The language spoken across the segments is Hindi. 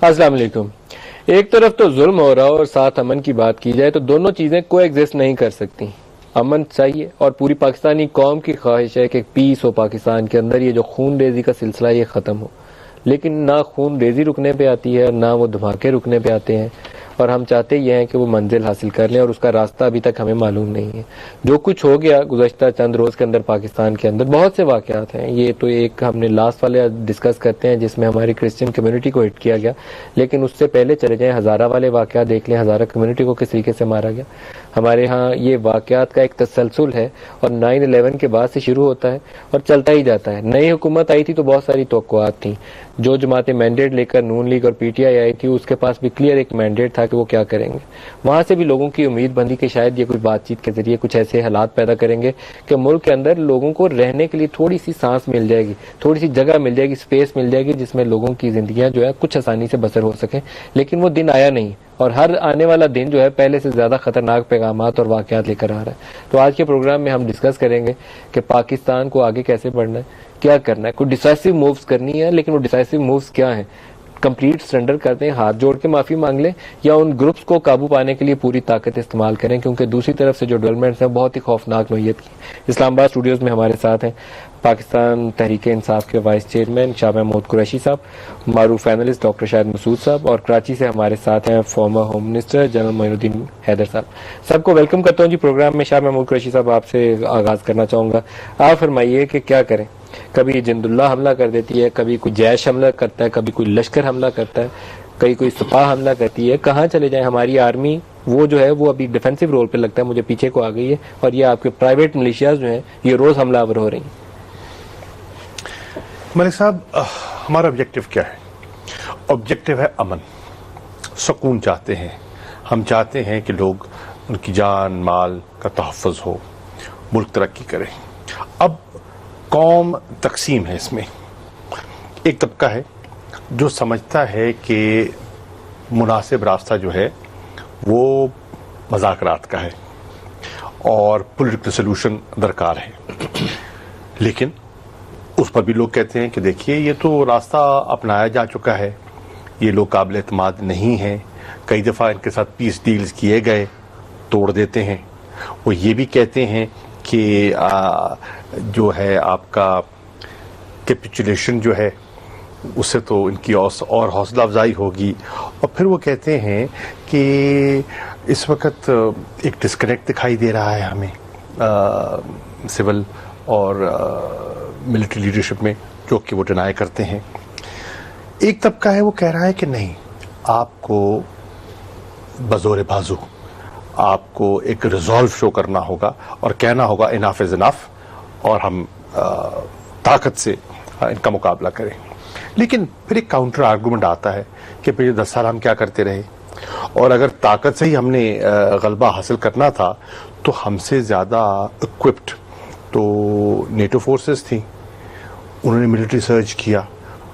अस्सलाम वालेकुम। एक तरफ तो जुल्म हो रहा हो और साथ अमन की बात की जाए तो दोनों चीजें कोएग्जिस्ट नहीं कर सकती। अमन चाहिए और पूरी पाकिस्तानी कौम की ख्वाहिश है कि पीस हो पाकिस्तान के अंदर, ये जो खून रेजी का सिलसिला ये खत्म हो। लेकिन ना खून रेजी रुकने पे आती है, ना वो धमाके रुकने पे आते हैं, और हम चाहते ये हैं कि वो मंजिल हासिल कर लें और उसका रास्ता अभी तक हमें मालूम नहीं है। जो कुछ हो गया गुज़श्ता चंद रोज़ के अंदर पाकिस्तान के अंदर, बहुत से वाक़यात हैं। ये तो एक हमने लास्ट वाले डिस्कस करते हैं जिसमें हमारी क्रिश्चियन कम्युनिटी को हिट किया गया, लेकिन उससे पहले चले जाएँ हज़ारा वाले वाक़यात देख लें। हज़ारा कम्युनिटी को किस तरीके से मारा गया। हमारे यहाँ ये वाक़यात का एक तसलसल है और 9/11 के बाद से शुरू होता है और चलता ही जाता है। नई हुकूमत आई थी तो बहुत सारी तवक्कुआत थी। जो जमातें मैंडेट लेकर नून लीग और पीटीआई आई थी उसके पास भी क्लियर एक मैंडेट था कि वो क्या करेंगे। वहां से भी लोगों की उम्मीद बंदी कि शायद ये कुछ बातचीत के जरिए कुछ ऐसे हालात पैदा करेंगे कि मुल्क के अंदर लोगों को रहने के लिए थोड़ी सी सांस मिल जाएगी, थोड़ी सी जगह मिल जाएगी, स्पेस मिल जाएगी जिसमें लोगों की जिंदगियां जो है कुछ आसानी से बसर हो सके। लेकिन वो दिन आया नहीं और हर आने वाला दिन जो है पहले से ज्यादा खतरनाक पैगामात और वाकयात लेकर आ रहा है। तो आज के प्रोग्राम में हम डिस्कस करेंगे कि पाकिस्तान को आगे कैसे बढ़ना है, क्या करना है, कोई डिसाइसिव मूव्स करनी है, लेकिन वो डिसाइसिव मूव्स क्या हैं। कंप्लीट सरेंडर कर दें, हाथ जोड़ के माफी मांग लें, या उन ग्रुप्स को काबू पाने के लिए पूरी ताकत इस्तेमाल करें, क्योंकि दूसरी तरफ से जो डेवलपमेंट्स हैं बहुत ही खौफनाक नोयत की। इस्लामाबाद स्टूडियोज में हमारे साथ हैं पाकिस्तान तहरीक इंसाफ के वाइस चेयरमैन शाह महमूद कुरैशी साहब, मारूफ एनालिस्ट डॉक्टर शाहिद मसूद साहब, और कराची से हमारे साथ हैं former home minister general Moinuddin Haider sahab. सबको वेलकम करता हूँ जी प्रोग्राम में। शाह महमूद कुरैशी साहब, आपसे आगाज करना चाहूंगा। आप फरमाइए कि क्या करें। कभी जिंदुल्लाह हमला कर देती है, कभी कोई जैश हमला करता है, कभी कोई लश्कर हमला करता है, कहीं कोई सपा हमला करती है। कहाँ चले जाए हमारी आर्मी? वो जो है वो अभी डिफेंसिव रोल पे लगता है, मुझे पीछे को आ गई है, और ये आपके प्राइवेट मिलिशियाज जो हैं ये रोज हमलावर हो रही हैं। मलिक साहब, हमारा ऑब्जेक्टिव क्या है? ऑब्जेक्टिव है अमन, सुकून चाहते हैं। हम चाहते हैं कि लोग, उनकी जान माल का तहफ़्फ़ुज़ हो, मुल्क तरक्की करे। अब कौम तकसीम है इसमें। एक तबका है जो समझता है कि मुनासिब रास्ता जो है वो मज़ाकरात का है और पॉलिटिकल सलूशन दरकार है, लेकिन उस पर भी लोग कहते हैं कि देखिए ये तो रास्ता अपनाया जा चुका है, ये लोग काबिल एतमाद नहीं हैं, कई दफ़ा इनके साथ पीस डील्स किए गए, तोड़ देते हैं। वो ये भी कहते हैं कि जो है आपका कैपिचुलेशन जो है उससे तो इनकी और हौसला अफजाई होगी। और फिर वो कहते हैं कि इस वक्त एक डिस्कनेक्ट दिखाई दे रहा है हमें सिविल और मिलिट्री लीडरशिप में, जो कि वो डिनाई करते हैं। एक तबका है वो कह रहा है कि नहीं, आपको बज़ोर बाजू आपको एक रिजॉल्व शो करना होगा और कहना होगा इनाफ इज इनाफ, और हम ताकत से इनका मुकाबला करें। लेकिन फिर एक काउंटर आर्गूमेंट आता है कि पिछले 10 साल हम क्या करते रहे, और अगर ताकत से ही हमने गलबा हासिल करना था तो हमसे ज़्यादा इक्विप्ड तो नेटो फोर्सेस थी। उन्होंने मिलिट्री सर्च किया,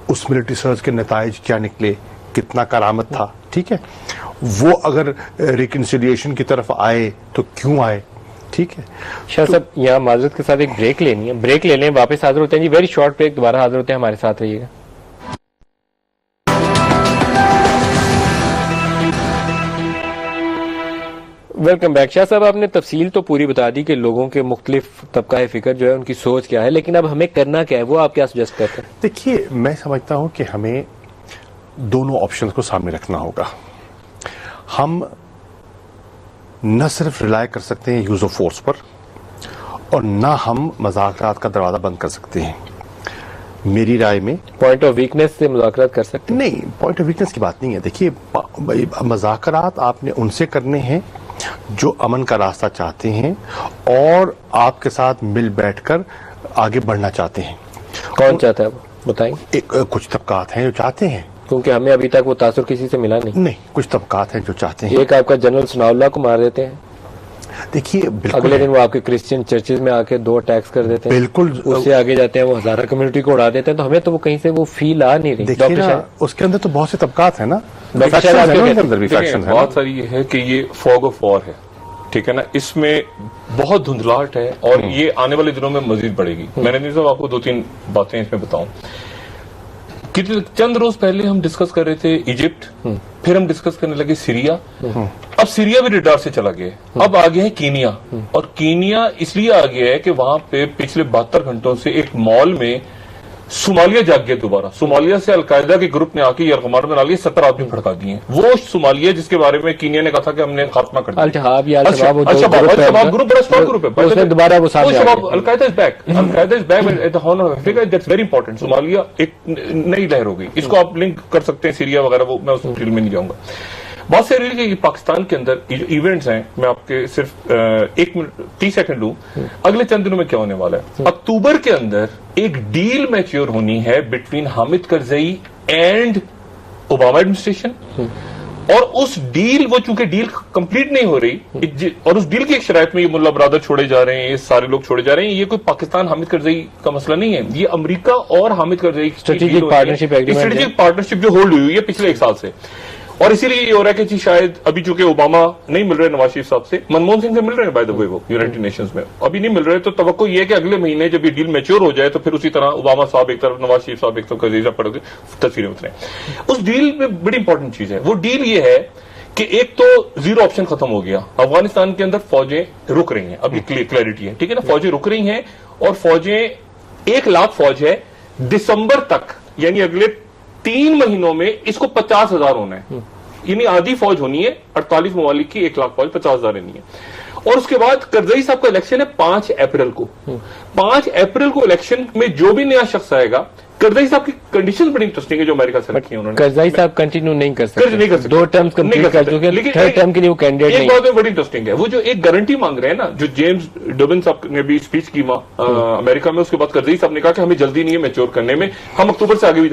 उस मिलिट्री सर्च के नताइज क्या निकले, कितना करामत था, ठीक है। वो अगर रिकन्सिलिएशन की तरफ आए तो क्यों आए, ठीक है। शाह साहब, यहाँ माजरत के साथ एक ब्रेक लेनी है, ब्रेक ले लें, वापस हाजिर होते हैं जी। वेरी शॉर्ट ब्रेक, दोबारा हाजिर होते हैं, हमारे साथ रहिएगा। Welcome back. शाह साहब, आपने तफसील तो पूरी बता दी कि लोगों के मुख्तलिफ तबका फिक्र जो है उनकी सोच क्या है, लेकिन अब हमें करना क्या है, वो आप क्या सजेस्ट करते हैं? देखिए, मैं समझता हूं कि हमें दोनों ऑप्शंस को सामने रखना होगा। हम न सिर्फ रिलाय कर सकते हैं यूज ऑफ फोर्स पर, और ना हम मज़ाकरात का दरवाजा बंद कर सकते हैं। मेरी राय में पॉइंट ऑफ वीकनेस से मुज़ाकरात कर सकते हैं? नहीं, पॉइंट ऑफ वीकनेस की बात नहीं है। देखिए, मज़ाकरात आपने उनसे करने हैं जो अमन का रास्ता चाहते हैं और आपके साथ मिल बैठकर आगे बढ़ना चाहते हैं। कौन चाहता है वो बताएंगे? कुछ तबकात हैं जो चाहते हैं, क्योंकि हमें अभी तक वो तासुर किसी से मिला नहीं। कुछ तबकात हैं जो चाहते हैं। एक आपका जनरल सनाउल्लाह को मार देते हैं, देखिए अगले दिन वो आपके क्रिश्चियन चर्चेज में आके 2 अटैक्स कर देते हैं, बिल्कुल उससे आगे जाते हैं वो हज़ारा कम्युनिटी को उड़ा देते हैं। तो हमें तो वो कहीं से वो फील आ नहीं रही। देखिए ना, उसके अंदर तो बहुत से तबकात है ना, बहुत सारी ये है कि ये फॉग ऑफ वॉर है, ठीक है ना, इसमें बहुत धुंधलाहट है और ये आने वाले दिनों में मजीद बढ़ेगी। मैंने साहब आपको 2-3 बातें इसमें बताऊं। चंद रोज पहले हम डिस्कस कर रहे थे इजिप्ट, फिर हम डिस्कस करने लगे सीरिया, अब सीरिया भी रडार से चला गया, अब आ गया है कीनिया। और कीनिया इसलिए आ गया है कि वहां पे पिछले 72 घंटों से एक मॉल में सोमालिया जाग गया दोबारा। सोमालिया से अलकायदा के ग्रुप ने आके यरगमार बना लिए, 70 आदमी भड़का दिए। वो सोमालिया जिसके बारे में कीनिया ने कहा था कि हमने खात्मा कर दिया। अल-शबाब ग्रुप बड़ा स्ट्रॉन्ग ग्रुप है, दोबारा वो al Qaeda is back, al Qaeda is back at the horn of Africa, that's very important. Somalia एक नई लहर हो गई, इसको आप लिंक कर सकते हैं सीरिया वगैरह, वो मैं उस फील्ड में नहीं जाऊंगा। बहुत से कि पाकिस्तान के अंदर जो इवेंट्स हैं, मैं आपके सिर्फ 1 मिनट 30 सेकंड लूं, अगले चंद दिनों में क्या होने वाला है। अक्टूबर के अंदर एक डील मैच्योर होनी है between Hamid Karzai and Obama administration, और उस डील, वो चूंकि डील कंप्लीट नहीं हो रही, और उस डील की एक शरायत में ये मुल्ला ब्रदर छोड़े जा रहे हैं, ये सारे लोग छोड़े जा रहे हैं, ये कोई पाकिस्तान हामिद करजई का मसला नहीं है, ये अमेरिका और हामिद करजई स्ट्रेटेजिक पार्टनरशिप जो होल्ड हुई है पिछले 1 साल से। और इसीलिए ये हो रहा है कि जी शायद अभी चूंकि ओबामा नहीं मिल रहे नवाज शरीफ साहब से, मनमोहन सिंह से मिल रहे हैं बाय द वे, वो यूनाइटेड नेशंस में अभी नहीं मिल रहे, तो तवक्को ये है कि अगले महीने जब ये डील मैच्योर हो जाए तो फिर उसी तरह ओबामा साहब एक तरफ, नवाज शरीफ साहब एक तरफ, करजई साहब पड़ोगे तस्वीरें उतरे। उस डील में बड़ी इंपॉर्टेंट चीज है, वो डील ये है कि एक तो जीरो ऑप्शन खत्म हो गया, अफगानिस्तान के अंदर फौजें रुक रही हैं, अब ये क्लैरिटी है, ठीक है ना, फौजें रुक रही हैं, और फौजें 1 लाख फौज है, दिसंबर तक यानी अगले 3 महीनों में इसको 50,000 होना है, यानी आधी फौज होनी है, 48 ममालिक की 1 लाख फौज 50,000 रहनी है। और उसके बाद करजई साहब का इलेक्शन है 5 अप्रैल को। 5 अप्रैल को इलेक्शन में जो भी नया शख्स आएगा, करजई साहब की कंडीशन बड़ी इंटरेस्टिंग है जो अमेरिका से रखी है उन्होंने। करजई साहब कंटिन्यू नहीं कर सकते, 2 टर्म्स कंप्लीट कर चुके हैं, लेकिन 3rd टर्म के लिए वो कैंडिडेट नहीं। एक बात बड़ी इंटरेस्टिंग है, वो जो एक गारंटी मांग रहे हैं ना, जो जेम्स डोबिन साहब ने भी स्पीच की अमेरिका में, उसके बाद करजई साहब ने कहा कि हमें जल्दी नहीं है मैच्योर करने में, हम अक्टूबर से आगे भी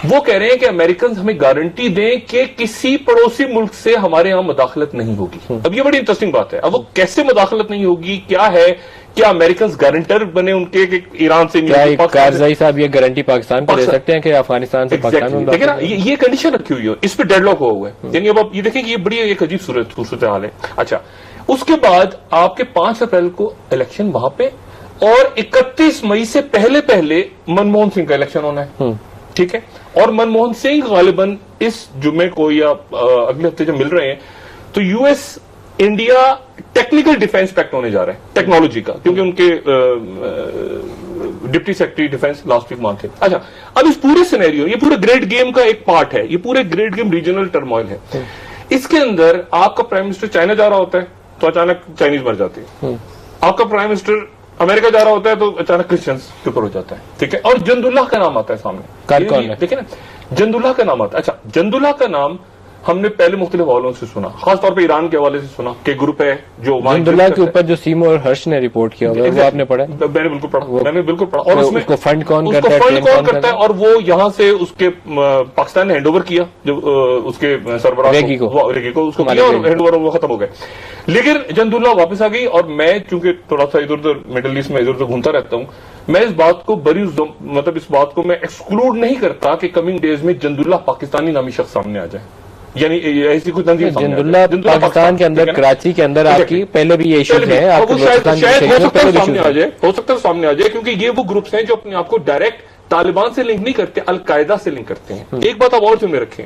वो कह रहे हैं कि अमेरिकन हमें गारंटी दें कि किसी पड़ोसी मुल्क से हमारे यहां मुदाखलत नहीं होगी। अब ये बड़ी इंटरेस्टिंग बात है, अब वो कैसे मुदाखलत नहीं होगी, क्या है, क्या अमेरिकन गारंटर बने उनके कि ईरान से करजई साहब ये गारंटी पाकिस्तान को दे सकते हैं कि अफगानिस्तान से पाकिस्तान में, देखिए ना, ये कंडीशन रखी हुई है, इस पर डेडलॉक हुआ है, यानी अब आप ये देखें कि ये बड़ी एक अजीब सूरत हाल है। अच्छा, उसके बाद आपके 5 अप्रैल को इलेक्शन वहां पे, और 31 मई से पहले मनमोहन सिंह का इलेक्शन होना है, ठीक है। और मनमोहन सिंह गालिबन इस जुम्मे को या अगले हफ्ते जब मिल रहे हैं, तो US India technical defence pact होने जा रहा है, टेक्नोलॉजी का, क्योंकि उनके deputy secretary defence last week वहां थे। अच्छा, अब इस पूरे सिनेरियो, ये पूरे ग्रेट गेम का एक पार्ट है, ये पूरे ग्रेट गेम रीजनल टर्मोइल है। इसके अंदर आपका प्राइम मिनिस्टर चाइना जा रहा होता है तो अचानक चाइनीज मर जाते हैं, आपका प्राइम मिनिस्टर अमेरिका जा रहा होता है तो अचानक क्रिश्चियंस के ऊपर हो जाता है, ठीक है। और जंदुल्लाह का नाम आता है सामने, कौन है? देखिए ना, जंदुल्लाह का नाम आता है। अच्छा, जंदुल्लाह का नाम हमने पहले मुख्तलिफ हवालों से सुना, खासतौर पर ईरान के हवाले से सुना कि ग्रुप है जो जंदुल्लाह के ऊपर जो सीमोर हर्ष ने रिपोर्ट किया, वो आपने पढ़ा? मैंने बिल्कुल पढ़ा, और उसमें उसको फंड कौन करता है, और वो यहाँ से उसके पाकिस्तान ने हैंडओवर किया, जो उसके सरबराह रेगी को उसको किया, और हैंडओवर वो खत्म हो गए। लेकिन जंदुल्लाह वापस आ गई, और मैं चूंकि थोड़ा सा इधर उधर मिडिल ईस्ट में इधर उधर घूमता रहता हूँ, मैं इस बात को मतलब इस बात को मैं एक्सक्लूड नहीं करता कि कमिंग डेज में जंदुल्लाह पाकिस्तानी नामी शख्स सामने आ जाए, यानी ऐसी कुछ जंदुल्लाह पाकिस्तान के अंदर, कराची के अंदर आपकी पहले भी ये इश्यूज है, हो सकता है सामने आ जाए, क्योंकि ये वो ग्रुप्स हैं जो अपने आप को डायरेक्ट तालिबान से लिंक नहीं करते, अलकायदा से लिंक करते हैं। एक बात आप और जो में रखें,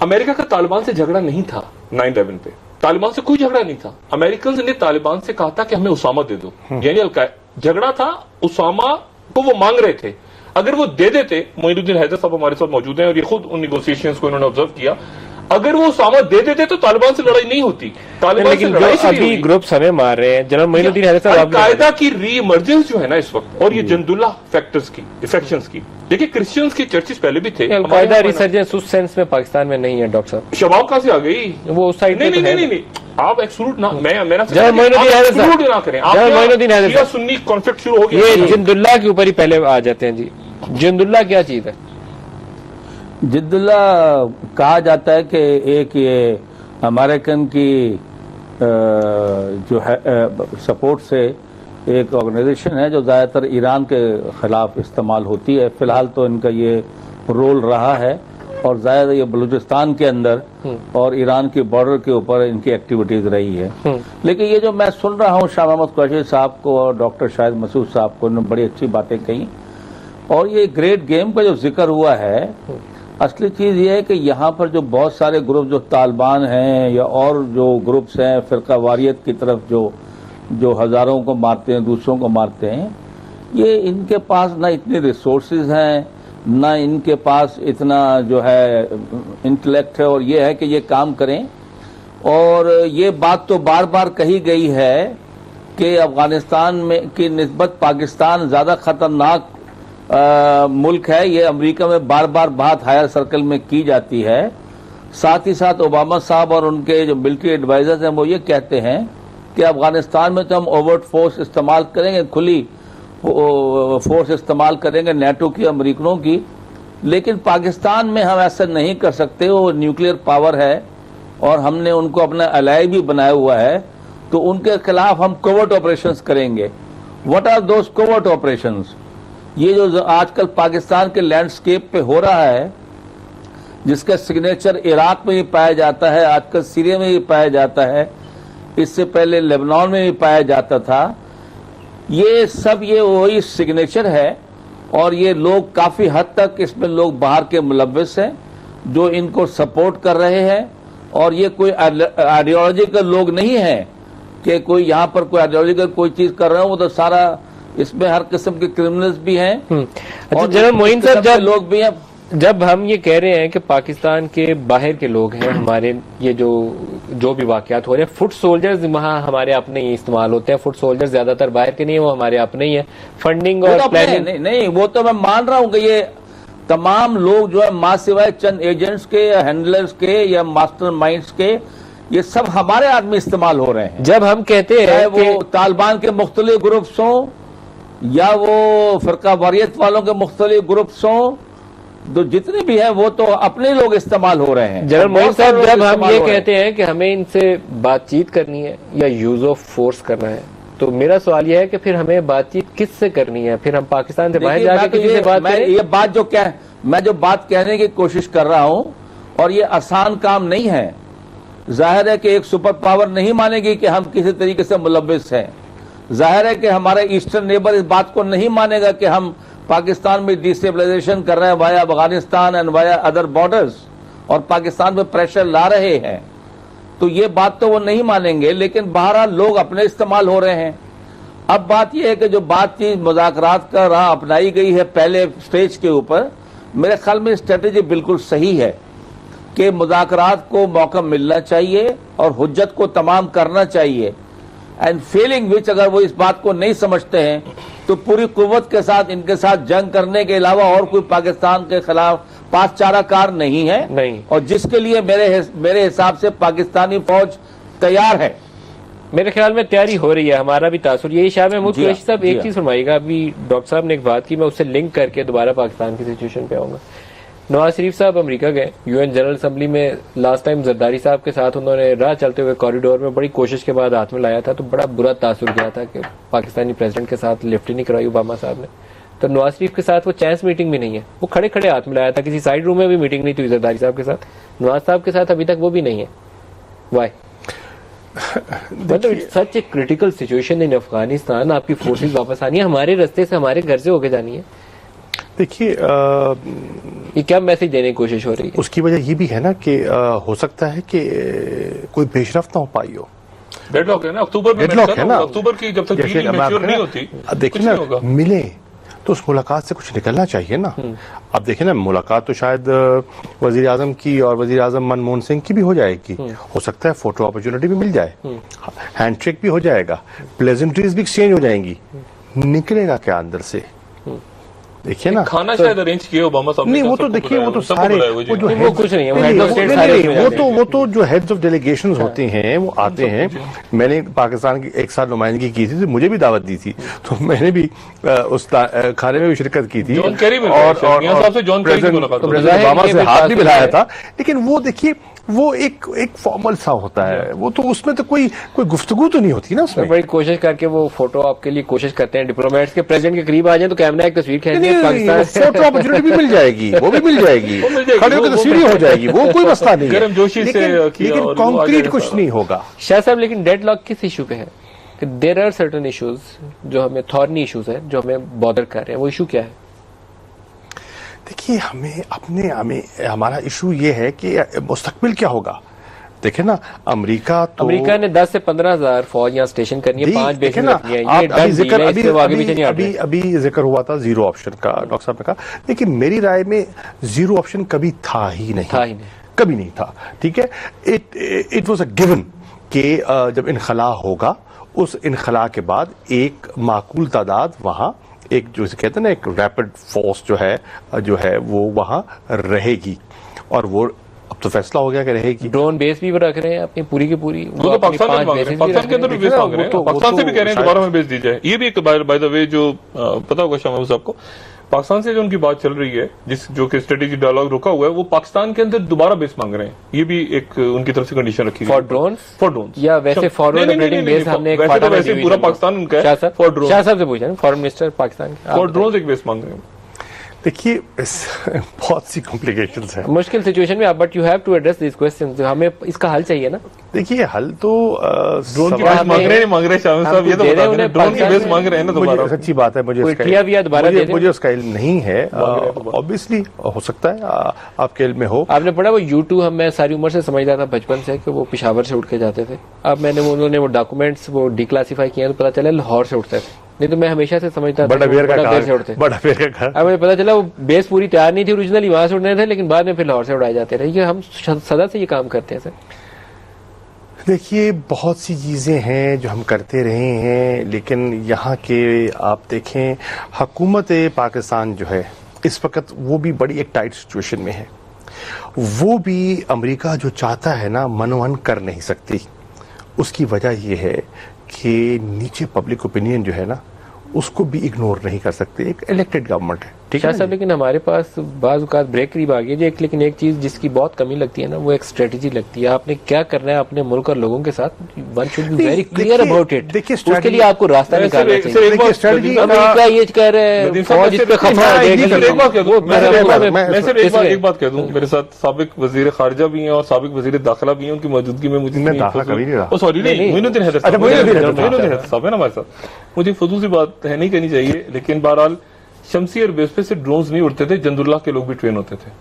अमेरिका का तालिबान से झगड़ा नहीं था 9/11 पे, तालिबान से कोई झगड़ा नहीं था। अमेरिकन ने तालिबान से कहा था कि हमें उसामा दे दो, यानी झगड़ा था, उसामा को वो मांग रहे थे, अगर वो दे देते, मोइनुद्दीन हैदर साहब हमारे साथ मौजूद हैं और ये खुद उन नेगोशिएशंस को इन्होंने ऑब्जर्व किया, अगर वो उसामा दे देते तो तालिबान से लड़ाई नहीं होती। तालिबान से लड़ाई अभी ग्रुप हमें मार रहे हैं, जनरल मोइनुद्दीन हैदर साहब, अलकायदा की रीइमर्जेंस जो है ना इस वक्त, और ये जंदुल्लाह फैक्टर्स की, इफेक्शंस की, देखिए क्रिश्चियंस के चर्चेस पहले भी थे, अलकायदा रिसर्जेंस उस सेंस में पाकिस्तान में नहीं है डॉक्टर साहब। शबाब कहां से आ गई? वो उस साइड नहीं, आप एक्सक्लूड ना, मेरा एक्सक्लूड ना करें, आप सुन्नी कॉन्फ्लिक्ट शुरू हो गया। ये जंदुल्लाह के ऊपर ही पहले आ जाते हैं जी, जंदुल्लाह क्या चीज है? जिद्दुल्लाह कहा जाता है कि एक ये अमेरिकन की जो है सपोर्ट से एक ऑर्गेनाइजेशन है जो ज़्यादातर ईरान के ख़िलाफ़ इस्तेमाल होती है। फ़िलहाल तो इनका ये रोल रहा है और ज़्यादा ये बलूचिस्तान के अंदर और ईरान के बॉर्डर के ऊपर इनकी एक्टिविटीज़ रही है। लेकिन ये जो मैं सुन रहा हूँ शाह महमूद कुरैशी साहब को और डॉक्टर शाहिद मसूद साहब को, उन्होंने बड़ी अच्छी बातें कही। और ये ग्रेट गेम का जो जिक्र हुआ है, असली चीज ये है कि यहाँ पर जो बहुत सारे ग्रुप जो तालिबान हैं या और जो ग्रुप्स हैं फिरका वारियत की तरफ जो हजारों को मारते हैं, दूसरों को मारते हैं, ये इनके पास ना इतने रिसोर्सेज हैं, ना इनके पास इतना जो है इंटेलेक्ट है, और ये है कि ये काम करें। और ये बात तो बार बार कही गई है कि अफगानिस्तान में की निस्बत पाकिस्तान ज्यादा खतरनाक मुल्क है। ये अमेरिका में बार बार बात हायर सर्कल में की जाती है। साथ ही साथ ओबामा साहब और उनके जो मिलिट्री एडवाइजर्स हैं वो ये कहते हैं कि अफगानिस्तान में तो हम ओवर्ट फोर्स इस्तेमाल करेंगे, खुली फोर्स इस्तेमाल करेंगे नेटो की, अमेरिकनों की, लेकिन पाकिस्तान में हम ऐसा नहीं कर सकते। वो न्यूक्लियर पावर है और हमने उनको अपना अलाई भी बनाया हुआ है, तो उनके खिलाफ हम कोवर्ट ऑपरेशंस करेंगे। What are those covert operations? ये जो आजकल पाकिस्तान के लैंडस्केप पे हो रहा है, जिसका सिग्नेचर इराक में भी पाया जाता है, आजकल सीरिया में भी पाया जाता है, इससे पहले लेबनान में भी पाया जाता था, ये सब ये वही सिग्नेचर है। और ये लोग काफी हद तक इसमें लोग बाहर के मुलव्विस हैं जो इनको सपोर्ट कर रहे हैं। और ये कोई आइडियोलॉजिकल लोग नहीं है कि कोई यहाँ पर कोई आइडियोलॉजिकल कोई चीज कर रहे हो, वो तो सारा इसमें हर किस्म के क्रिमिनल्स भी हैं। अच्छा जनरल मोइन साहब, जब लोग भी हैं, जब हम ये कह रहे हैं कि पाकिस्तान के बाहर के लोग हैं हमारे, ये जो भी वाकयात हो रहे हैं, फुट सोल्जर्स वहाँ हमारे अपने ही इस्तेमाल होते हैं। फुट सोल्जर्स ज्यादातर बाहर के नहीं है, वो हमारे अपने ही है। फंडिंग और प्लानिंग नहीं, वो तो मैं मान रहा हूँ कि ये तमाम लोग जो है मां सिवाय चंद एजेंट्स के या हैंडलर्स के या मास्टर माइंड्स के, ये सब हमारे आदमी इस्तेमाल हो रहे हैं। जब हम कहते हैं वो तालिबान के मुख्तलिफ ग्रुप्स हों या वो फिरका वारियत वालों के मुख्तलिफ ग्रुप्स हों, तो जितने भी है वो तो अपने लोग इस्तेमाल हो रहे हैं। जनरल मोइन साहब, जब हम ये कहते हैं कि हमें इनसे बातचीत करनी है या यूज ऑफ फोर्स करना है, तो मेरा सवाल यह है कि फिर हमें बातचीत किससे करनी है? फिर हम पाकिस्तान से बाहर जाके किसी से बात करें? ये बात मैं जो बात कहने की कोशिश कर रहा हूं, और ये आसान काम नहीं है। जाहिर है कि एक सुपर पावर नहीं मानेगी कि हम किसी तरीके से मुलव्विस हैं। जाहिर है कि हमारा ईस्टर्न नेबर इस बात को नहीं मानेगा कि हम पाकिस्तान में डिस्टेबलाइजेशन कर रहे हैं via Afghanistan and via other borders, और पाकिस्तान पे प्रेशर ला रहे हैं। तो ये बात तो वो नहीं मानेंगे, लेकिन बहरहाल लोग अपने इस्तेमाल हो रहे हैं। अब बात यह है कि जो बातचीत मुज़ाकरात का राह अपनाई गई है पहले स्टेज के ऊपर, मेरे ख्याल में स्ट्रेटेजी बिल्कुल सही है कि मुज़ाकरात को मौका मिलना चाहिए और हुज्जत को तमाम करना चाहिए। एंड फेलिंग विच, अगर वो इस बात को नहीं समझते हैं तो पूरी कुव्वत के साथ इनके साथ जंग करने के अलावा और कोई पाकिस्तान के खिलाफ पास चाराकार नहीं है। नहीं। और जिसके लिए मेरे हिसाब से पाकिस्तानी फौज तैयार है। मेरे ख्याल में तैयारी हो रही है, हमारा भी तासुर यही। शाह महमूद कुरैशी साहब, एक चीज फरमाइएगा, अभी डॉक्टर साहब ने एक बात की, मैं उससे लिंक करके दोबारा पाकिस्तान की सिचुएशन पे आऊंगा। नवाज शरीफ साहब अमेरिका गए, यूएन जनरल असेंबली में लास्ट टाइम जरदारी साहब के साथ उन्होंने राह चलते हुए कॉरिडोर में बड़ी कोशिश के बाद हाथ में लाया था, तो बड़ा बुरा तासुर गया था कि पाकिस्तानी प्रेसिडेंट के साथ लिफ्ट ही नहीं कराई ओबामा साहब ने। तो नवाज शरीफ के साथ वो चांस मीटिंग भी नहीं है, वो खड़े खड़े हाथ में लाया था, किसी साइड रूम में भी मीटिंग नहीं थी जरदारी साहब के साथ। नवाज साहब के साथ अभी तक वो भी नहीं है। वाई? मतलब such a critical situation in Afghanistan, आपकी फोर्सेस वापस आनी है, हमारे रास्ते से हमारे घर से होके जानी है। देखिए ये क्या मैसेज देने की कोशिश हो रही है? उसकी वजह ये भी है ना कि हो सकता है कि कोई पेशरफ्त ना हो पाई हो। डेडलॉक है ना, अक्टूबर में डेडलॉक है ना, अक्टूबर की जब तक डील मैच्योर नहीं होती, देखिए ना, मिले तो उस मुलाकात से कुछ निकलना चाहिए ना। अब देखिए ना, मुलाकात तो शायद वजीर आजम की और वजीर आजम मनमोहन सिंह की भी हो जाएगी, हो सकता है फोटो अपॉर्चुनिटी भी मिल जाए, हैंडशेक भी हो जाएगा, प्लेजेंट्रीज भी एक्सचेंज हो जाएंगी। निकलेगा क्या अंदर से? देखिए ना, खाना शायद अरेंज किया ओबामा साहब ने। नहीं, वो तो देखिए, वो तो सारे वो कुछ नहीं है, वो तो जो हेड्स ऑफ डेलीगेशंस होते हैं वो आते हैं। मैंने पाकिस्तान की एक साल नुमाइंदगी की थी, तो मुझे भी दावत दी थी, तो मैंने भी उस खाने में भी शिरकत की थी, जॉन केरी और प्रेसिडेंट ओबामा से हाथ भी मिलाया था। लेकिन वो देखिए, वो एक फॉर्मल सा होता है, वो तो उसमें तो कोई गुफ्तगू तो नहीं होती ना उसमें। बड़ी कोशिश करके वो फोटो आपके लिए कोशिश करते हैं, डिप्लोमेट्स के प्रेसिडेंट के करीब आ जाए तो कैमरा एक तस्वीर खींच दे, पाकिस्तान फोटो अपॉर्चुनिटी भी मिल जाएगी, वो भी मिल जाएगी, खड़े होकर तस्वीर हो जाएगी, वो कोई मसला नहीं है, लेकिन कॉन्क्रीट कुछ नहीं होगा। शाह साहब, लेकिन डेडलॉक किस इशू पे है? देयर आर सर्टेन इश्यूज जो हमें थॉर्नी इश्यूज है, जो हमें बॉदर कर रहे हैं, वो इशू क्या है? देखिए हमारा इशू ये है कि मुस्तकबिल क्या होगा। देखे ना, अमेरिका ने 10 से 15,000 फौज यहाँ स्टेशन करनी है, 5 बेसेस रखनी है, ये डन डील है, इससे वो आगे पीछे नहीं हट रहे। अभी जिक्र हुआ था जीरो ऑप्शन का, डॉक्टर साहब ने कहा, लेकिन मेरी राय में जीरो ऑप्शन कभी था ही नहीं, कभी नहीं था। ठीक है, इट वॉज अ गिवन कि जब इनखला होगा, उस इनखला के बाद एक माकूल तादाद वहां, एक जो कहते हैं ना, एक रैपिड फोर्स जो है वो वहां रहेगी, और वो अब तो फैसला हो गया कि रहेगी। ड्रोन बेस भी रख रहे हैं अपनी पूरी की पूरी, वो तो पाकिस्तान के अंदर भी बेस मांग रहे हैं, पाकिस्तान से भी कह रहे हैं दोबारा में बेस दी जाए। ये भी एक बाय द वे जो पता होगा शाह साहब को, पाकिस्तान से जो उनकी बात चल रही है, जो कि स्ट्रेटेजिक डायलॉग रुका हुआ है, वो पाकिस्तान के अंदर दोबारा बेस मांग रहे हैं। ये भी एक उनकी तरफ से कंडीशन रखी फॉर ड्रोन या वैसे फॉरवर्ड ऑपरेटिंग बेस हमने वैसे पूरा पाकिस्तान उनका है। फॉर ड्रोन शाह साहब से पूछा, फॉरेन मिनिस्टर पाकिस्तान के, फॉर ड्रोन एक बेस मांग रहे हैं। देखिए बहुत सी कॉम्प्लिकेशंस है मुश्किल सिचुएशन में, but you have to address this questions. हमें इसका हल चाहिए ना। देखिए हल तो ड्रोन की बेस मांग रहे शामिल साहब, ये तो बता दें, ड्रोन की बेस मांग रहे हैं ना दोबारा। सच्ची बात है, मुझे उसका इल्म नहीं है, ऑब्वियसली हो सकता है आपके इल्म में हो। आपने पढ़ा वो U2, मैं सारी उम्र से समझता था बचपन से कि वो पेशावर से उठ के जाते थे। अब मैंने उन्होंने वो डॉक्यूमेंट्स वो डिक्लासिफाई किए तो पता चला लाहौर से उठते थे, नहीं तो मैं हमेशा से समझता था बड़ा बेर से उड़ते। का अब मुझे पता चला वो बेस पूरी तैयार नहीं थी, ओरिजिनली वहां से उड़ने थे, लेकिन बाद में फिर लाहौर से उड़ाए जाते रहे। ये हम सदा से ये काम करते हैं सर। देखिए बहुत सी चीजें हैं जो हम करते रहे हैं, लेकिन यहाँ के आप देखें, हुकूमत पाकिस्तान जो है इस वक्त वो भी बड़ी एक टाइट सिचुएशन में है। वो भी अमेरिका जो चाहता है ना, मनोहन कर नहीं सकती। उसकी वजह ये है कि नीचे पब्लिक ओपिनियन जो है ना, उसको भी इग्नोर नहीं कर सकते। एक इलेक्टेड गवर्नमेंट है, ठीक है सर, लेकिन हमारे पास बाज़ औक़ात ब्रेक करीब आ गई है। लेकिन एक चीज जिसकी बहुत कमी लगती है ना, वो एक स्ट्रेटेजी लगती है। आपने क्या करना है अपने मुल्क और लोगों के साथ, one should be very clear about it. देखिए उसके लिए आपको रास्ता निकालना चाहिए। अमेरिका ये कह रहे हैं फौज इस पे खफा है। एक बात कह दूं, मेरे साथ साबिक वजीर खारजा भी हैं और साबिक वजीर दाखिला भी हैं, उनकी मौजूदगी में मुझे मोइनुद्दीन हैदर साहब है ना हमारे साथ, मुझे फजूल सी बात है नहीं कहनी चाहिए, लेकिन बहरहाल शमसी एयरबेस पे सिर्फ ड्रोन्स नहीं उड़ते थे, जंदुल्लाह के लोग भी ट्रेन होते थे।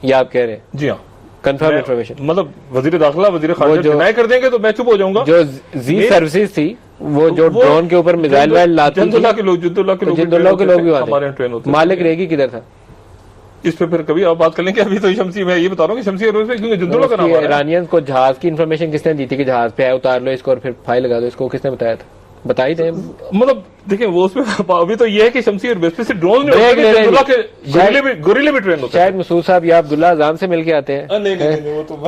ये आप कह रहे हैं? जी हाँ, कंफर्म इन्फॉर्मेशन। मतलब वजीर दाखिला वजीर खारजा डिनाई कर देंगे तो मैं चुप हो जाऊंगा। जो जी सर्विसेज थी, वो जो ड्रोन के ऊपर मिसाइल वाइल लाती, जंदुल्लाह के लोग भी हमारे ट्रेन होते। मालिक रहेगी किधर था इस पे फिर कभी आप बात कर लेंगे। अभी तो शमसी, मैं ये बता रहा हूँ कि शमसी एयरबेस पे क्योंकि जंदुल्लाह का नाम आ रहा है। ईरानियंस को जहाज की इन्फॉर्मेशन किसने दी थी कि जहाज पे है, उतार लो इसको और फिर फाइल लगा दो इसको, किसने बताया था? बता ही दें। मतलब देखिए वो उसमें अभी तो ये है कि शमसी एयरबेस पे सिर्फ ड्रोन नहीं, गोरिल्ले भी ट्रेन होते हैं। शायद मसूद साहब या अब्दुल्ला आज़ाम से मिलके आते हैं, नहीं,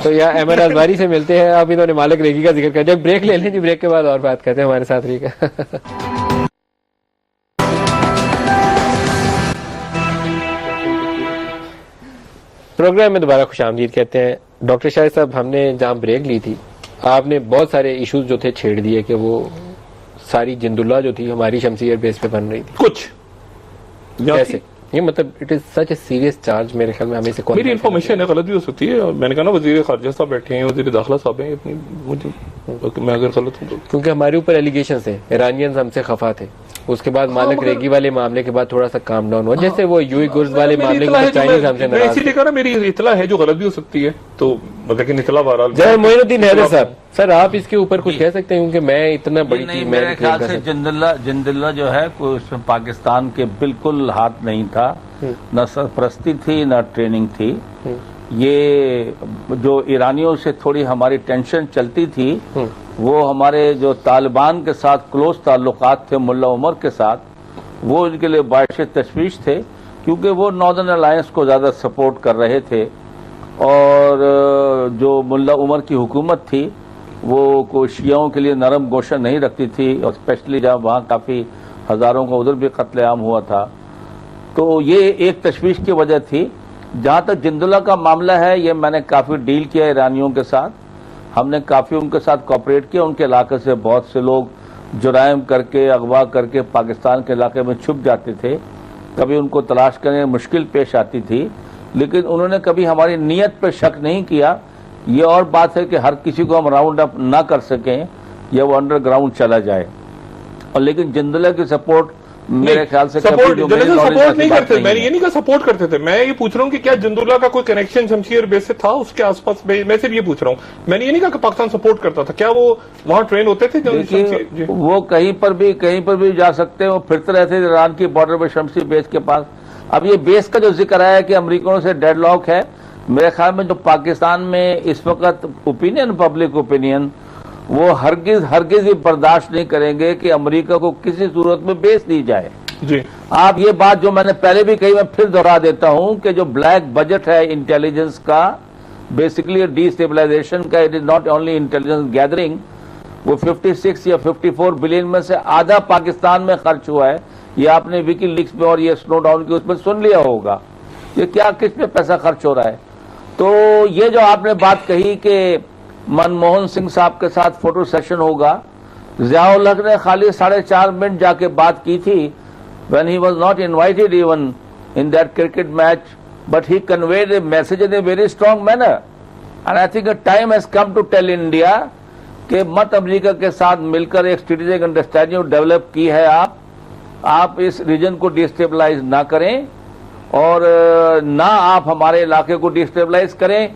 तो या अहमद अजवारी से मिलते हैं। अब इन्होंने मालिक रेगी का जिक्र कर दिया। ब्रेक ले लें जी, ब्रेक के बाद और बात करते हैं। हमारे साथ रहिएगा। प्रोग्राम में दोबारा खुशामदीद कहते हैं। डॉक्टर शाहिद साहब, हमने जहां ब्रेक ली थी, आपने बहुत सारे इश्यूज जो थे छेड़ दिए कि वो सारी जिंदुल्लाह जो थी हमारी शमसी एयरबेस पे बन रही थी। कुछ कैसे? ये मतलब it is such a serious charge. मेरे ख्याल में हमें से मेरी इन्फॉर्मेशन है, गलत भी हो सकती है। और मैंने कहा ना वजीर खारजा साहब बैठे हैं, वजीर दाखिला साहब हैं, अपनी मुझे मैं अगर गलत हूँ तो, क्योंकि हमारे ऊपर एलिगेशन है, ईरानियंस हमसे खफा थे। उसके बाद मालिक रेगी वाले मामले के बाद थोड़ा सा काम डाउन हुआ, जैसे वो यूइगुर्स वाले मामले के चाइनीज हमसे नाराज। इसीलिए कहा मेरी इतला है जो गलत भी हो सकती है, तो लेकिन इतला बहरहाल। जय मोइनुद्दीन हैदर साहब, सर आप इसके ऊपर कुछ कह सकते हैं? क्योंकि मैं इतना बड़ी चीज, मेरे ख्याल से जिंदुल्लाह जो है कोई उसमें पाकिस्तान के बिल्कुल हाथ नहीं था, न सरपरस्ती थी न ट्रेनिंग थी। ये जो ईरानियों से थोड़ी हमारी टेंशन चलती थी, वो हमारे जो तालिबान के साथ क्लोज ताल्लुकात थे मुल्ला उमर के साथ, वो इनके लिए बायश तशवीश थे, क्योंकि वो नॉर्दर्न अलायंस को ज्यादा सपोर्ट कर रहे थे। और जो मुल्ला उमर की हुकूमत थी वो कोई शियाओं के लिए नरम गोशा नहीं रखती थी, और स्पेशली जहाँ वहाँ काफी हजारों का उधर भी कत्लेआम हुआ था। तो ये एक तशवीश की वजह थी। जहाँ तक जिंदुल्लाह का मामला है, ये मैंने काफी डील किया ईरानियों के साथ, हमने काफी उनके साथ कोऑपरेट किया। उनके इलाके से बहुत से लोग जुराइम करके, अगवा करके पाकिस्तान के इलाके में छुप जाते थे, कभी उनको तलाश करने में मुश्किल पेश आती थी, लेकिन उन्होंने कभी हमारी नीयत पर शक नहीं किया। ये और बात है कि हर किसी को हम राउंड अप ना कर सकें या वो अंडरग्राउंड चला जाए, और लेकिन जिंदुल्लाह की सपोर्ट मेरे ख्याल से सपोर्ट जो मेरी knowledge सपोर्ट नहीं बात करते, मैंने है। ये नहीं कहा सपोर्ट करते थे, मैं ये पूछ रहा हूँ कि क्या जंदुल्ला का कोई कनेक्शन शमशीर बेस से था उसके आसपास, मैं सिर्फ ये पूछ रहा हूँ। मैंने ये नहीं कहा कि पाकिस्तान सपोर्ट करता था, क्या वो वहां ट्रेन होते थे देखिए वो कहीं पर भी जा सकते हैं, वो फिरते रहते थे ईरान की बॉर्डर पे शमशी बेस के पास। अब ये बेस का जो जिक्र आया कि अमेरिकनों से डेडलॉक है, मेरे ख्याल में जो पाकिस्तान में इस वक्त ओपिनियन, पब्लिक ओपिनियन, वो हरगिज भी बर्दाश्त नहीं करेंगे कि अमेरिका को किसी सूरत में बेस दी जाए। जी आप ये बात जो मैंने पहले भी कही, मैं फिर दोहरा देता हूं कि जो ब्लैक बजट है इंटेलिजेंस का, बेसिकली डिस्टेबलाइजेशन का, it is not only intelligence gathering, वो 56 या 54 बिलियन में से आधा पाकिस्तान में खर्च हुआ है। ये आपने विकीलीक्स में और ये स्नो डाउन की उसमें सुन लिया होगा, ये क्या किस पे पैसा खर्च हो रहा है। तो ये जो आपने बात कही कि मनमोहन सिंह साहब के साथ फोटो सेशन होगा, ज़िया-उल हक ने खाली 4.5 मिनट जाके बात की थी, when he was not invited even in that cricket match, but he conveyed a message in a very strong manner, and I think a time has come to tell India कि मत अमेरिका के साथ मिलकर एक स्ट्रेटेजिक अंडरस्टैंडिंग डेवलप की है, आप इस रीजन को डिस्टेबलाइज ना करें और ना आप हमारे इलाके को डिस्टेबलाइज करें,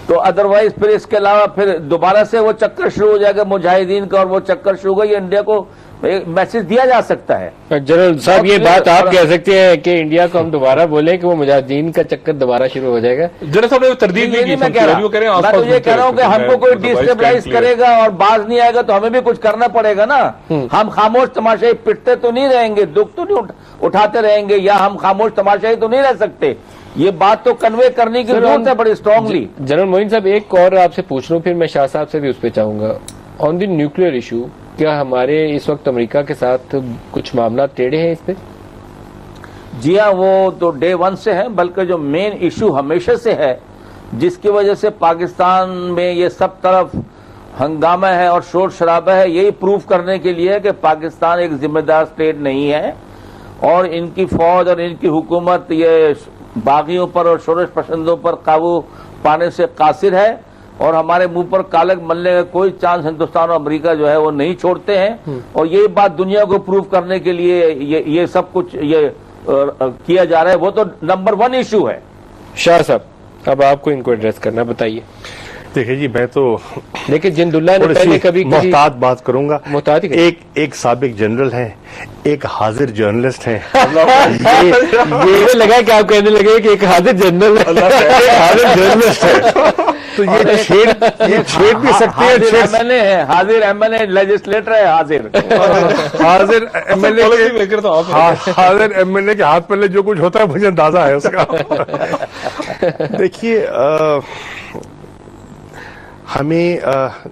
तो अदरवाइज फिर इसके अलावा फिर दोबारा से वो चक्कर शुरू हो जाएगा मुजाहिदीन का, और वो चक्कर शुरू होगा, ये इंडिया को एक मैसेज दिया जा सकता है। जनरल साहब ये बात आप कह सकते हैं कि इंडिया को हम दोबारा बोले कि वो मुजाहिदीन का चक्कर दोबारा शुरू हो जाएगा? जनरल साहब ने तरदीद नहीं की, मैं तो ये कह रहा हूँ कि हमको कोई डिस्टेबलाइज करेगा और बाज नहीं आएगा तो हमें भी कुछ करना पड़ेगा ना। हम खामोश तमाशाई पिटते तो नहीं रहेंगे, दुख तो नहीं उठाते रहेंगे, या हम खामोश तमाशाई तो नहीं रह सकते। ये बात तो कन्वे करने की जरूरत है बड़ी स्ट्रांगली। जनरल मोइन साहब एक और आपसे पूछ लूं, फिर मैं शाह साहब से भी उस पर चाहूंगा। ऑन द न्यूक्लियर इशू, क्या हमारे इस वक्त अमेरिका के साथ कुछ मामला टेढ़े हैं इस पे? जी हाँ, वो तो डे 1 से है, बल्कि जो मेन इशू हमेशा से है, जिसकी वजह से पाकिस्तान में ये सब तरफ हंगामा है और शोर शराबा है, यही प्रूव करने के लिए कि पाकिस्तान एक जिम्मेदार स्टेट नहीं है और इनकी फौज और इनकी हुकूमत ये बागियों पर और शोरश पसंदों पर काबू पाने से कासिर है, और हमारे मुंह पर कालक मलने का कोई चांस हिंदुस्तान और अमेरिका जो है वो नहीं छोड़ते हैं। और ये बात दुनिया को प्रूव करने के लिए ये सब कुछ किया जा रहा है, वो तो नंबर 1 इशू है। शाह साहब अब आपको इनको एड्रेस करना, बताइए। देखिए जी, मैं तो लेकिन जिंदुल्ला ने पहले कभी मोहतात बात करूंगा। मोहतात ही एक साबिक जनरल है, एक हाजिर जर्नलिस्ट है। ये लगा कि आप कहने लगे कि एक हाजिर जनरल है, हाजिर जर्नलिस्ट है, तो ये छेड़ भी सकते हैं। एमएलए है, हाजिर एमएलए, लेजिस्लेटर है, हाजिर एमएलए के हाथ पल्ले जो कुछ होता है मुझे अंदाजा है उसका। देखिए, हमें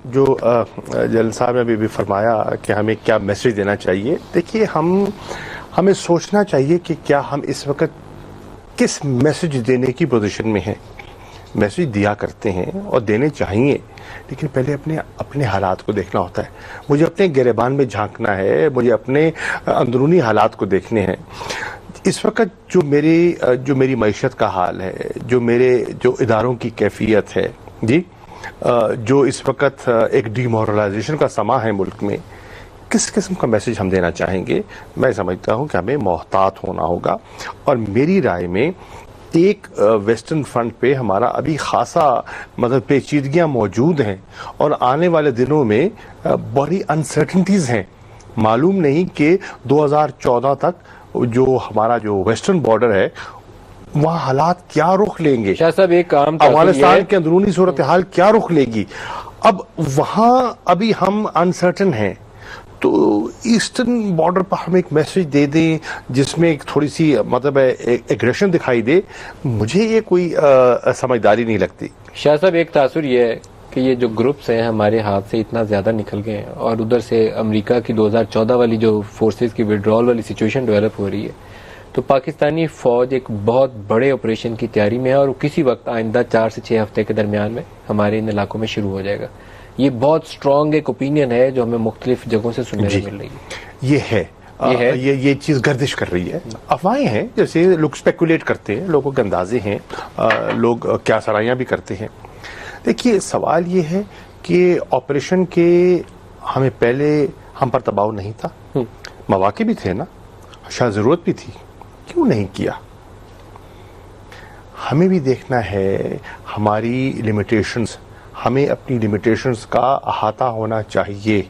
जो जनरल साहब ने अभी फरमाया कि हमें क्या मैसेज देना चाहिए, देखिए हमें सोचना चाहिए कि क्या हम इस वक्त किस मैसेज देने की पोजीशन में हैं। मैसेज दिया करते हैं और देने चाहिए, लेकिन पहले अपने हालात को देखना होता है। मुझे अपने गिरेबान में झांकना है, मुझे अपने अंदरूनी हालात को देखने हैं। इस वक्त जो मेरी मईशत का हाल है, जो इदारों की कैफियत है जी, जो इस वक्त एक डिमोरलाइजेशन का समा है मुल्क में, किस किस्म का मैसेज हम देना चाहेंगे, मैं समझता हूं कि हमें मोहतात होना होगा। और मेरी राय में एक वेस्टर्न फ्रंट पे हमारा अभी खासा मतलब पेचीदगियां मौजूद हैं और आने वाले दिनों में बड़ी अनसर्टनिटीज हैं। मालूम नहीं कि 2014 तक जो हमारा जो वेस्टर्न बॉर्डर है वहाँ हालात क्या रुख लेंगे, शाह साहब एक काम अफगानिस्तान के अंदरूनी सूरत हाल क्या रुख लेगी। अब वहाँ अभी हम अनसर्टन हैं, तो ईस्टर्न बॉर्डर पर हम एक मैसेज दे दें जिसमें एक थोड़ी सी मतलब एग्रेशन दिखाई दे, मुझे ये कोई समझदारी नहीं लगती। शाह साहब एक तासुर ये है कि ये जो ग्रुप्स हैं हमारे हाथ से इतना ज्यादा निकल गए हैं और उधर से अमेरिका की 2014 वाली जो फोर्सेस की विड्रॉल वाली सिचुएशन डेवलप हो रही है, तो पाकिस्तानी फौज एक बहुत बड़े ऑपरेशन की तैयारी में है और किसी वक्त आइंदा 4 से 6 हफ्ते के दरमियान में हमारे इन इलाकों में शुरू हो जाएगा। ये बहुत स्ट्रॉन्ग एक ओपिनियन है जो हमें मुख्तलिफ जगहों से सुनने को मिल रही है। ये चीज गर्दिश कर रही है। अफवाहें हैं, जैसे लोग स्पेकुलेट करते हैं, लोगों के अंदाजे हैं, लोग क्या सराहियां भी करते हैं। देखिए, सवाल ये है कि ऑपरेशन के हमें पहले हम पर दबाव नहीं था, मौके भी थे ना, शायद जरूरत भी थी, क्यों नहीं किया? हमें भी देखना है हमारी लिमिटेशंस, हमें अपनी लिमिटेशंस का अहाता होना चाहिए।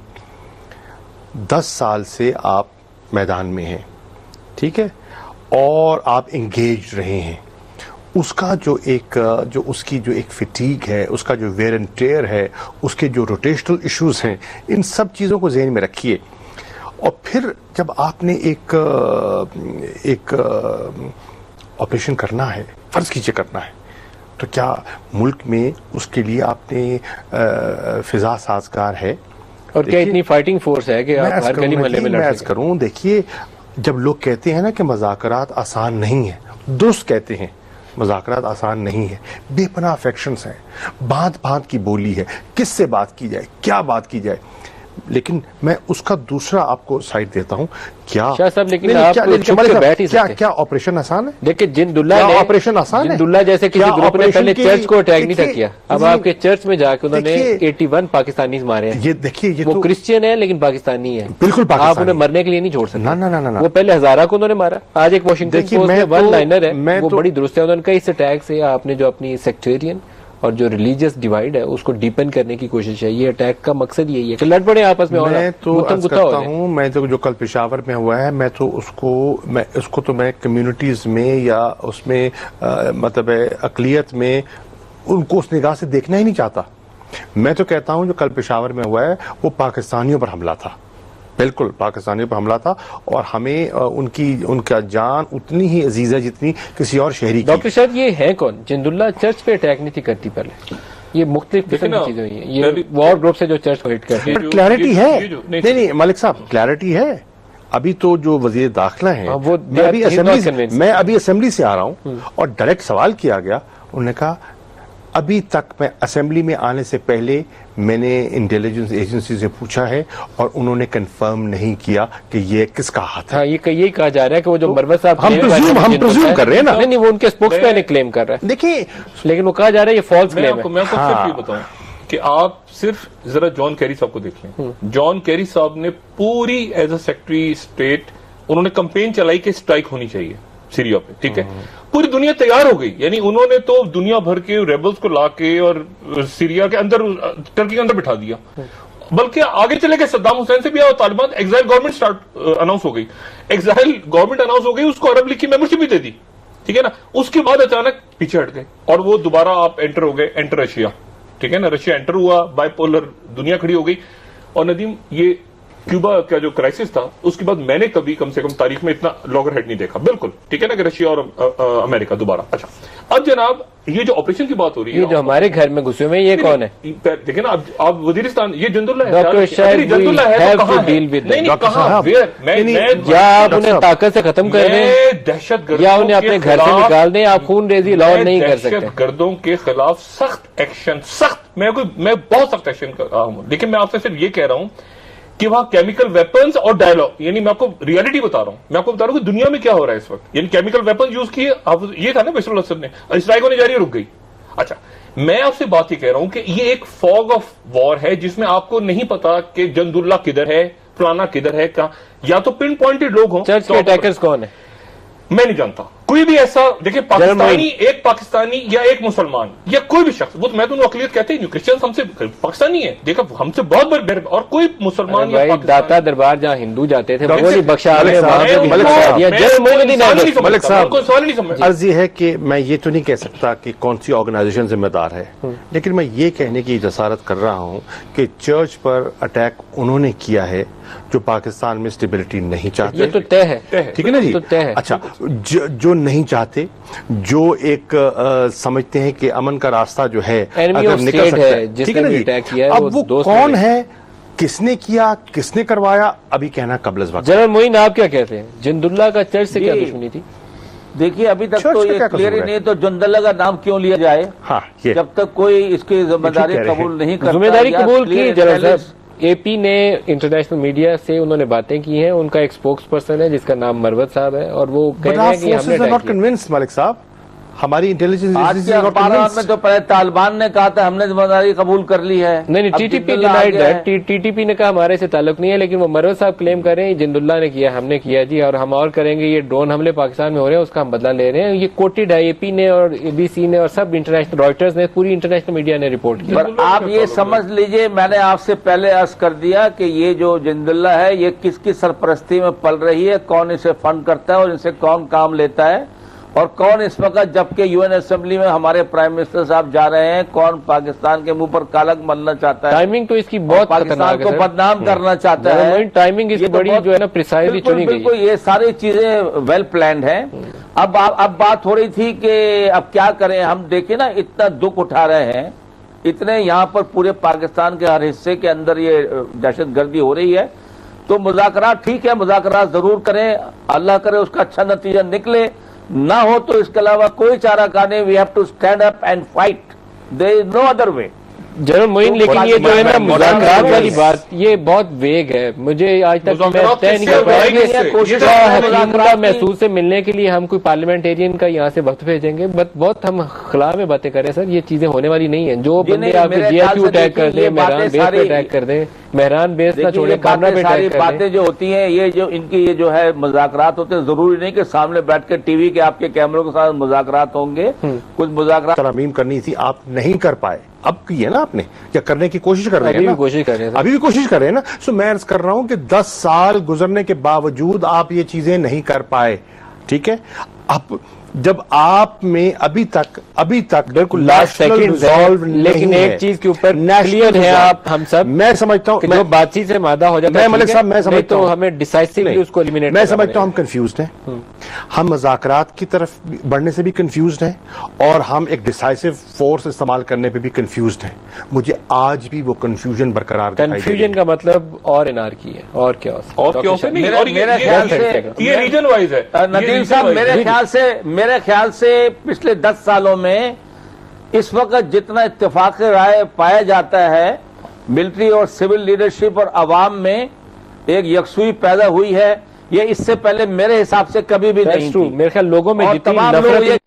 10 साल से आप मैदान में हैं, ठीक है, और आप एंगेज रहे हैं। उसका उसकी जो एक फिटीग है, उसका जो वेयर एंड टेयर है, उसके जो रोटेशनल इश्यूज हैं, इन सब चीज़ों को ज़हन में रखिए। और फिर जब आपने एक ऑपरेशन करना है, फर्ज कीजिए करना है, तो क्या मुल्क में उसके लिए आपने फिजा साजगार है? और क्या इतनी फाइटिंग फोर्स है कि आप हर गली मोहल्ले में लड़ सकें? देखिए, जब लोग कहते हैं ना कि मज़ाकरात आसान नहीं है, दुरुस्त कहते हैं, मज़ाकरात आसान नहीं है। बेपनाह अफेक्शंस हैं, भांत भांत की बोली है, किससे बात की जाए, क्या बात की जाए। लेकिन मैं उसका दूसरा आपको साइड देता हूं। क्या शाह साहब, लेकिन आप चुप के बैठ ही सकते? क्या ऑपरेशन आसान है? देखिए, जिंदुल्ला ने ऑपरेशन आसान है? जिंदुल्ला जैसे किसी ग्रुप ने पहले चर्च को अटैक नहीं था किया, अब आपके चर्च में जाके उन्होंने 81 पाकिस्तानी मारे हैं। ये देखिए, ये वो क्रिश्चियन है लेकिन पाकिस्तानी है, बिल्कुल पाकिस्तानी। आप उन्हें मरने के लिए नहीं छोड़ सकते। ना। वो पहले हजारा को उन्होंने मारा, आज एक वाशिंगटन पोस्ट में वन लाइनर है, वो बड़ी दुरुस्त है। उन्होंने कहा इस अटैक से आपने जो अपनी सेक्टेरियन और जो रिलीजियस डिवाइड है उसको डीपन करने की कोशिश है। ये अटैक का मकसद यही है कि लड़ पड़े आपस में। मैं तो अर्ज करता हूं, मैं तो जो कल पेशावर में हुआ है, मैं उसको मैं कम्युनिटीज में या उसमें मतलब अकलियत में उनको उस निगाह से देखना ही नहीं चाहता। मैं तो कहता हूं जो कल पेशावर में हुआ है वो पाकिस्तानियों पर हमला था, बिल्कुल पाकिस्तानियों पर हमला था, और हमें उनका जान उतनी ही अजीज है जितनी किसी और शहरी की। डॉक्टर साहब, ये है कौन? जिंदुल्ला चर्च पे अटैक नहीं थी करती पहले, ये मुख्तलिफ किस्म की चीजें हुई हैं, ये वॉर ग्रुप से जो चर्च को हिट करते हैं। क्लैरिटी है, नहीं मलिक साहब, क्लैरिटी है। अभी तो जो वजीर दाखिला है, मैं अभी असेंबली से आ रहा हूं और डायरेक्ट सवाल किया गया, उन्होंने कहा अभी तक मैं असेंबली में आने से पहले मैंने इंटेलिजेंस एजेंसी से पूछा है और उन्होंने कंफर्म नहीं किया कि ये किसका हाथ है। हाँ, ये यही कहा जा रहा है कि वो जो मरवत साहब हम प्रिज्यूम कर रहे हैं ना। नहीं, वो उनके स्पोक्समैन क्लेम कर रहा है। देखिए, लेकिन वो कहा जा रहा है ये फॉल्स क्लेम है। मैं आपको सिर्फ ये बताऊं कि आप सिर्फ जरा जॉन कैरी साहब को देख लें। जॉन कैरी साहब ने पूरी एज अ सेक्रेटरी स्टेट उन्होंने कंपेन चलाई कि स्ट्राइक होनी चाहिए सीरिया पे, ठीक है। पूरी दुनिया तैयार हो गई, यानी उन्होंने तो दुनिया भर के रेबल्स को लाके और सीरिया के अंदर, टर्की के अंदर बिठा दिया। बल्कि आगे चले गए, सद्दाम हुसैन से भी आया, तालिबान एग्जाइल गवर्नमेंट अनाउंस हो गई, एग्जाइल गवर्नमेंट अनाउंस हो गई, उसको अरब लीग की मेंबरशिप भी दे दी, ठीक है ना। उसके बाद अचानक पीछे हट गए और वो दोबारा आप एंटर हो गए, एंटर रशिया, ठीक है ना। रशिया एंटर हुआ, बाइपोलर दुनिया खड़ी हो गई। और नदीम, ये क्यूबा का जो क्राइसिस था उसके बाद मैंने कभी कम से कम तारीख में इतना लॉगर हेड नहीं देखा, बिल्कुल, ठीक है ना, कि रशिया और अमेरिका दोबारा। अच्छा, अब जनाब ये जो ऑपरेशन की बात हो रही है, ये जो हमारे घर में घुसे हुए, ये कौन है? देखिए ना, आप वजीरिस्तान, ये जंदुल्ला है, डॉक्टर शायद जंदुल्ला है तो कहां है? डील विद नहीं, कहां? या आप उन्हें ताकत से खत्म कर दें दहशतगर्द, या उन्हें अपने घर से निकाल दें। आप खून रेजी अलाउ नहीं कर सकते। दहशतगर्दों के खिलाफ सख्त एक्शन, सख्त, मैं बहुत सख्त एक्शन कर रहा हूं। लेकिन मैं आपसे सिर्फ ये कह रहा हूं कि वहां केमिकल वेपन्स और डायलॉग, यानी मैं आपको रियलिटी बता रहा हूं, मैं आपको बता रहा हूं कि दुनिया में क्या हो रहा है इस वक्त। यानी केमिकल वेपन्स यूज किए, ये था ना बशर अल असद ने, स्ट्राइक होने जा रही है, रुक गई। अच्छा, मैं आपसे बात ये कह रहा हूं कि ये एक फॉग ऑफ वॉर है जिसमें आपको नहीं पता कि जंदुल्ला किधर है, फलाना किधर है, कहां, या तो पिन पॉइंटेड लोग हों। चर्च के अटैकर्स कौन है? मैं नहीं जानता कोई भी ऐसा। देखिए, एक पाकिस्तानी या एक मुसलमान या कोई भी शख्स, वो मैं तो अकलियत कहते ही नहीं, क्रिश्चियन हमसे पाकिस्तानी है, देखा हमसे बहुत बड़े, और कोई मुसलमान या दाता दरबार जहां हिंदू जाते थे, वो बख्शा। अर्ज ये है कि मैं ये तो नहीं कह सकता कि कौन सी ऑर्गेनाइजेशन जिम्मेदार है, लेकिन मैं ये कहने की जसारत कर रहा हूं कि चर्च पर अटैक उन्होंने किया है जो पाकिस्तान में स्टेबिलिटी नहीं चाहते। ये तो तय है, ठीक है ना जी। तो तय है। अच्छा, जो नहीं चाहते, जो एक समझते हैं कि अमन का रास्ता जो है अगर निकल सकता है, ठीक है ना जी। अब वो कौन है, किसने किया, किसने करवाया, अभी कहना कबल वक्त। जनरल मोइन, आप क्या कहते हैं? जिंदुल्ला का चर्च से क्या दुश्मनी थी? देखिए, अभी तक तो ये क्लियर ही नहीं, तो जिंदुल्ला का नाम क्यों लिया जाए? हाँ, जब तक कोई इसकी जिम्मेदारी कबूल नहीं करता। जिम्मेदारी कबूल की जनरल साहब। एपी ने इंटरनेशनल मीडिया से उन्होंने बातें की हैं, उनका एक स्पोक्स पर्सन है जिसका नाम मरवत साहब है, और वो कह रहे हैं कि हमने नॉट कन्विंस्ड। मलिक साहब, हमारी इंटेलिजेंस आज के अखबार में तो पहले तालिबान ने कहा था हमने जिम्मेदारी कबूल कर ली है। नहीं, टीटीपी डिनाइड दैट। टीटीपी ने कहा हमारे से ताल्लुक नहीं है, लेकिन वो मरवत साहब क्लेम कर रहे हैं जिंदुल्लाह ने किया, हमने किया जी, और हम और करेंगे। ये ड्रोन हमले पाकिस्तान में हो रहे हैं, उसका हम बदला ले रहे हैं। ये कोटेड है, AP ने और ABC ने और सब इंटरनेशनल, रॉयटर्स ने, पूरी इंटरनेशनल मीडिया ने रिपोर्ट किया। पर आप ये समझ लीजिए, मैंने आपसे पहले अर्ज कर दिया कि ये जो जिंदुल्लाह है ये किसकी सरपरस्ती में पल रही है, कौन इसे फंड करता है और इनसे कौन काम लेता है, और कौन इस वक्त जबकि UN असेंबली में हमारे प्राइम मिनिस्टर साहब जा रहे हैं, कौन पाकिस्तान के मुंह पर कालक मलना चाहता है, टाइमिंग तो इसकी बहुत पाकिस्तान को बदनाम करना चाहता है। टाइमिंग इसकी बड़ी जो है ना प्रिसाइजली चुनी गई। बिल्कुल, ये सारी चीजें वेल प्लान्ड हैं। अब बात हो रही थी कि अब क्या करें। हम देखिए ना, इतना दुख उठा रहे हैं, इतने यहाँ पर पूरे पाकिस्तान के हर हिस्से के अंदर ये दहशतगर्दी हो रही है, तो मुज़ाकरात ठीक है, मुज़ाकरात जरूर करें, अल्लाह करे उसका अच्छा नतीजा निकले, ना हो तो इसके अलावा कोई चारा नहीं। We have to stand up and fight, there is no other way. General Moin, लेकिन ये जो है ना मुज़ाकरात वाली बात, ये बहुत वेग है। मुझे आज तक मैं तय नहीं कर पाया कि महसूस से मिलने के लिए हम कोई पार्लियामेंटेरियन का यहाँ से वक्त भेजेंगे। बहुत हम खिला में बातें करें सर, ये चीजें होने वाली नहीं है। जो बंदे आप GSU अटैक कर दे, मेहरान बेस पे अटैक कर दे, मेहरान बेस ना छोड़े, कामरा पे सारी अटैक कर बातें जो होती हैं, ये जो इनकी ये जो है मुज़ाकरात होते हैं, जरूरी नहीं कि सामने बैठ के टीवी के आपके कैमरों के साथ मुज़ाकरात होंगे। कुछ मुज़ाकरात तरमीम करनी थी, आप नहीं कर पाए, अब की है ना आपने, या करने की कोशिश कर रहे हैं अभी ना? भी कोशिश कर रहे हैं सर। अभी भी कोशिश कर रहे हैं ना। सो मैं अर्ज कर रहा हूं कि 10 साल गुजरने के बावजूद आप ये चीजें नहीं कर पाए, ठीक है। अब जब आप में अभी तक बिल्कुल लास्ट सेकंड, लेकिन एक चीज के ऊपर क्लियर है आप, हम सब, मैं समझता हूं जो बातचीत से मादा हो जाता है, मलिक साहब, मैं समझता तो हूं हमें डिसाइसिवली उसको एलिमिनेट, मैं समझता हूं हम कंफ्यूज्ड हैं, हम मज़ाकरात की तरफ बढ़ने से भी कंफ्यूज्ड हैं, और हम एक डिसाइसिव फोर्स इस्तेमाल करने पे भी कंफ्यूज्ड हैं। मुझे आज भी वो कंफ्यूजन बरकरार दिखाई दे रही है। कंफ्यूजन का मतलब और एनार्की है, और क्या और क्या नहीं, मेरे ख्याल से ये रीजन वाइज है। नदीम साहब, मेरे ख्याल से पिछले 10 सालों में इस वक्त जितना इत्तेफाक राय पाया जाता है, मिलिट्री और सिविल लीडरशिप और अवाम में एक यकसुई पैदा हुई है, ये इससे पहले मेरे हिसाब से कभी भी नहीं थी। मेरे ख्याल लोगों में जितनी तमाम लोग नफरत